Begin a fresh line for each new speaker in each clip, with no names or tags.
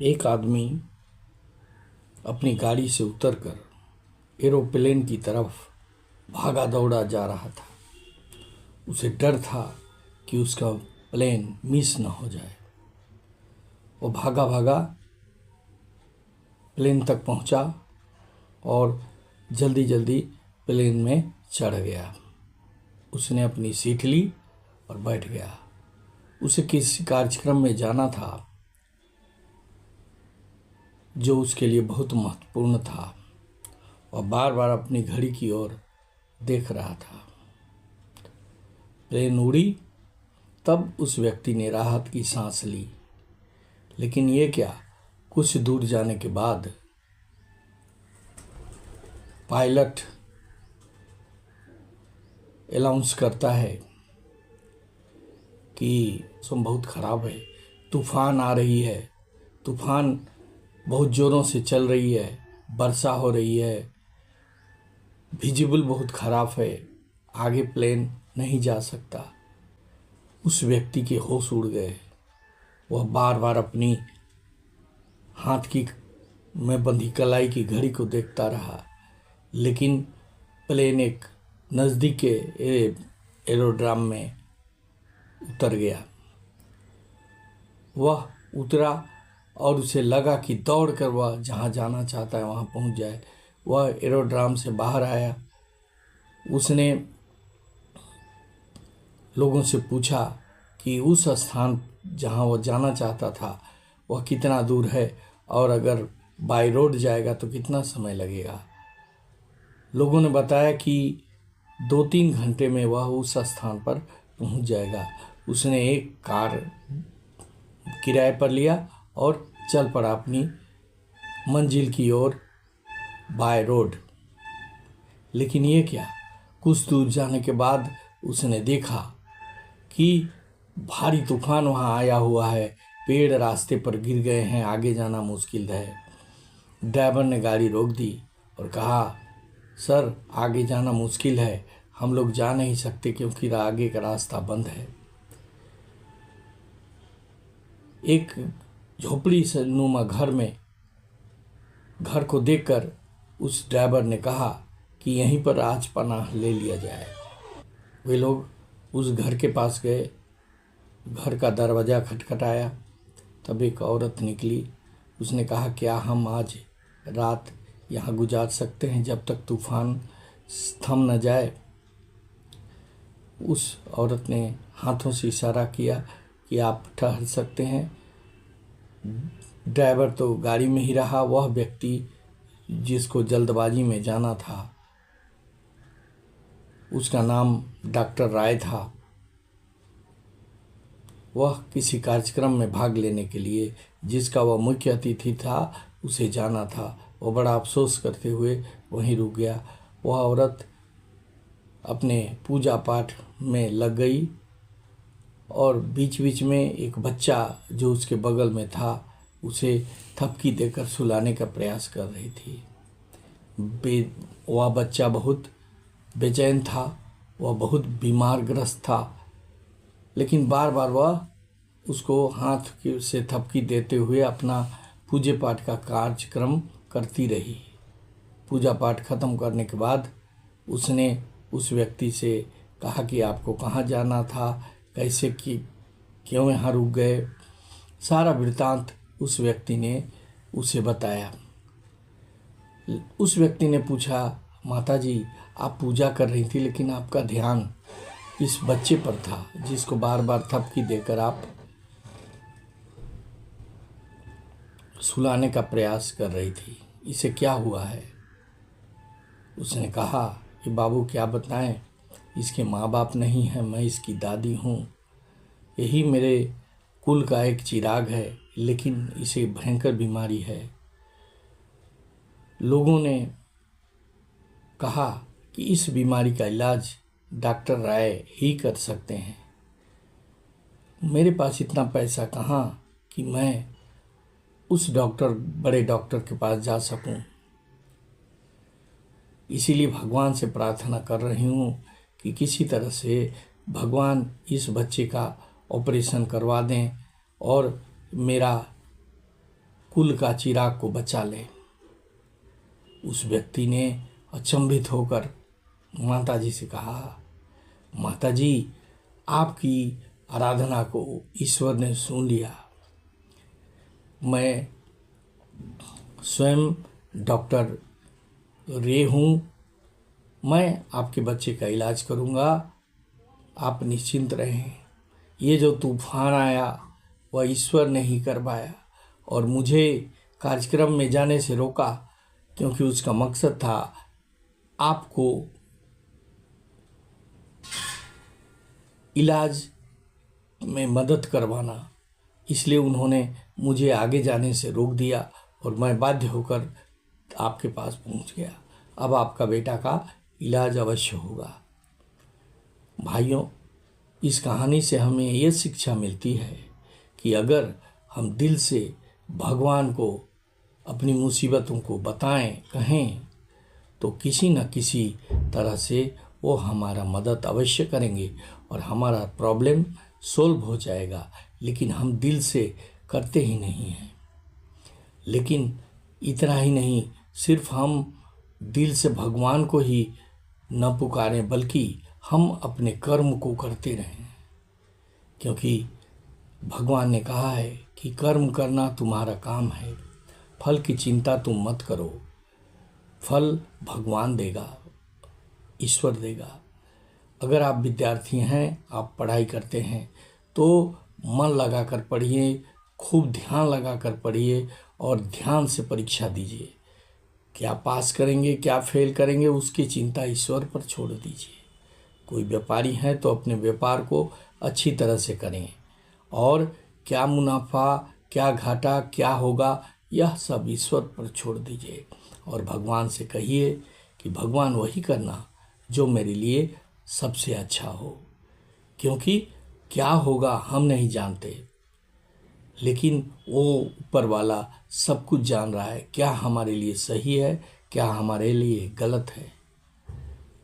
एक आदमी अपनी गाड़ी से उतरकर एरोप्लेन की तरफ भागा दौड़ा जा रहा था। उसे डर था कि उसका प्लेन मिस न हो जाए। वो भागा भागा प्लेन तक पहुंचा और जल्दी जल्दी प्लेन में चढ़ गया। उसने अपनी सीट ली और बैठ गया। उसे किसी कार्यक्रम में जाना था जो उसके लिए बहुत महत्वपूर्ण था और बार बार अपनी घड़ी की ओर देख रहा था। प्लेन उड़ी, तब उस व्यक्ति ने राहत की सांस ली। लेकिन ये क्या, कुछ दूर जाने के बाद पायलट अनाउंस करता है कि मौसम बहुत ख़राब है, तूफान आ रही है, तूफान बहुत ज़ोरों से चल रही है, वर्षा हो रही है, विजिबल बहुत ख़राब है, आगे प्लेन नहीं जा सकता। उस व्यक्ति के होश उड़ गए। वह बार बार अपनी हाथ की में बंधी कलाई की घड़ी को देखता रहा, लेकिन प्लेन एक नज़दीक के एरोड्रम में उतर गया। वह उतरा और उसे लगा कि दौड़कर वह जहाँ जाना चाहता है वहाँ पहुँच जाए। वह एरोड्रम से बाहर आया। उसने लोगों से पूछा कि उस स्थान जहाँ वह जाना चाहता था वह कितना दूर है और अगर बाय रोड जाएगा तो कितना समय लगेगा। लोगों ने बताया कि 2-3 घंटे में वह उस स्थान पर पहुंच जाएगा। उसने एक कार किराए पर लिया और चल पड़ा अपनी मंजिल की ओर बाय रोड। लेकिन ये क्या, कुछ दूर जाने के बाद उसने देखा कि भारी तूफान वहाँ आया हुआ है, पेड़ रास्ते पर गिर गए हैं, आगे जाना मुश्किल है। ड्राइवर ने गाड़ी रोक दी और कहा, सर आगे जाना मुश्किल है, हम लोग जा नहीं सकते क्योंकि आगे का रास्ता बंद है। एक झोपड़ी से नुमा घर को देखकर उस ड्राइवर ने कहा कि यहीं पर आज पनाह ले लिया जाए। वे लोग उस घर के पास गए। घर का दरवाज़ा खटखटाया। तब एक औरत निकली। उसने कहा, क्या हम आज रात यहाँ गुजार सकते हैं जब तक तूफान थम न जाए। उस औरत ने हाथों से इशारा किया कि आप ठहर सकते हैं। ड्राइवर तो गाड़ी में ही रहा। वह व्यक्ति जिसको जल्दबाजी में जाना था, उसका नाम डॉक्टर राय था। वह किसी कार्यक्रम में भाग लेने के लिए जिसका वह मुख्य अतिथि था, उसे जाना था। वह बड़ा अफसोस करते हुए वहीं रुक गया। वह औरत अपने पूजा पाठ में लग गई और बीच बीच में एक बच्चा जो उसके बगल में था उसे थपकी देकर सुलाने का प्रयास कर रही थी। वह बच्चा बहुत बेचैन था, वह बहुत बीमारग्रस्त था, लेकिन बार बार वह उसको हाथ से थपकी देते हुए अपना पूजा पाठ का कार्यक्रम करती रही। पूजा पाठ खत्म करने के बाद उसने उस व्यक्ति से कहा कि आपको कहाँ जाना था, कैसे कि क्यों यहाँ रुक गए। सारा वृत्तांत उस व्यक्ति ने उसे बताया। उस व्यक्ति ने पूछा, माता जी आप पूजा कर रही थी लेकिन आपका ध्यान इस बच्चे पर था जिसको बार बार थपकी देकर आप सुलाने का प्रयास कर रही थी, इसे क्या हुआ है। उसने कहा कि बाबू क्या बताएं, इसके माँ बाप नहीं हैं, मैं इसकी दादी हूँ। यही मेरे कुल का एक चिराग है, लेकिन इसे भयंकर बीमारी है। लोगों ने कहा कि इस बीमारी का इलाज डॉक्टर राय ही कर सकते हैं। मेरे पास इतना पैसा कहाँ कि मैं उस बड़े डॉक्टर के पास जा सकूं। इसीलिए भगवान से प्रार्थना कर रही हूँ कि किसी तरह से भगवान इस बच्चे का ऑपरेशन करवा दें और मेरा कुल का चिराग को बचा लें। उस व्यक्ति ने अचंभित होकर माताजी से कहा, माताजी, आपकी आराधना को ईश्वर ने सुन लिया। मैं स्वयं डॉक्टर रे हूँ, मैं आपके बच्चे का इलाज करूँगा, आप निश्चिंत रहें। ये जो तूफान आया वह ईश्वर ने ही करवाया और मुझे कार्यक्रम में जाने से रोका, क्योंकि उसका मकसद था आपको इलाज में मदद करवाना। इसलिए उन्होंने मुझे आगे जाने से रोक दिया और मैं बाध्य होकर आपके पास पहुंच गया। अब आपका बेटा का इलाज अवश्य होगा। भाइयों, इस कहानी से हमें ये शिक्षा मिलती है कि अगर हम दिल से भगवान को अपनी मुसीबतों को बताएं, कहें, तो किसी न किसी तरह से वो हमारा मदद अवश्य करेंगे और हमारा प्रॉब्लम सोल्व हो जाएगा। लेकिन हम दिल से करते ही नहीं हैं। लेकिन इतना ही नहीं, सिर्फ हम दिल से भगवान को ही न पुकारें, बल्कि हम अपने कर्म को करते रहें, क्योंकि भगवान ने कहा है कि कर्म करना तुम्हारा काम है, फल की चिंता तुम मत करो। फल भगवान देगा, ईश्वर देगा। अगर आप विद्यार्थी हैं, आप पढ़ाई करते हैं, तो मन लगाकर पढ़िए, खूब ध्यान लगाकर पढ़िए और ध्यान से परीक्षा दीजिए। क्या पास करेंगे, क्या फेल करेंगे, उसकी चिंता ईश्वर पर छोड़ दीजिए। कोई व्यापारी हैं तो अपने व्यापार को अच्छी तरह से करें और क्या मुनाफा, क्या घाटा, क्या होगा, यह सब ईश्वर पर छोड़ दीजिए और भगवान से कहिए कि भगवान वही करना जो मेरे लिए सबसे अच्छा हो, क्योंकि क्या होगा हम नहीं जानते, लेकिन वो ऊपर वाला सब कुछ जान रहा है। क्या हमारे लिए सही है, क्या हमारे लिए गलत है।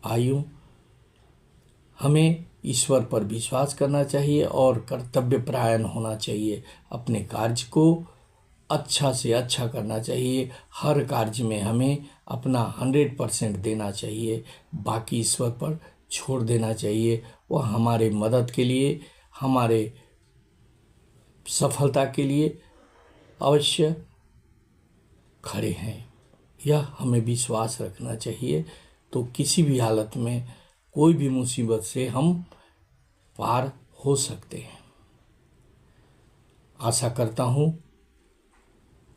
आइए, हमें ईश्वर पर विश्वास करना चाहिए और कर्तव्यपरायण होना चाहिए। अपने कार्य को अच्छा से अच्छा करना चाहिए। हर कार्य में हमें अपना 100% देना चाहिए, बाकी ईश्वर पर छोड़ देना चाहिए। वह हमारे मदद के लिए, हमारे सफलता के लिए अवश्य खड़े हैं। यह हमें विश्वास रखना चाहिए, तो किसी भी हालत में कोई भी मुसीबत से हम पार हो सकते हैं। आशा करता हूँ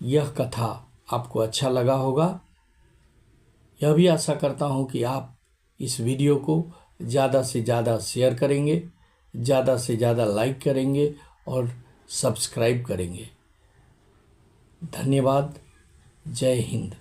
यह कथा आपको अच्छा लगा होगा। यह भी आशा करता हूँ कि आप इस वीडियो को ज़्यादा से ज़्यादा शेयर करेंगे, ज़्यादा से ज़्यादा लाइक करेंगे और सब्सक्राइब करेंगे। धन्यवाद। जय हिंद।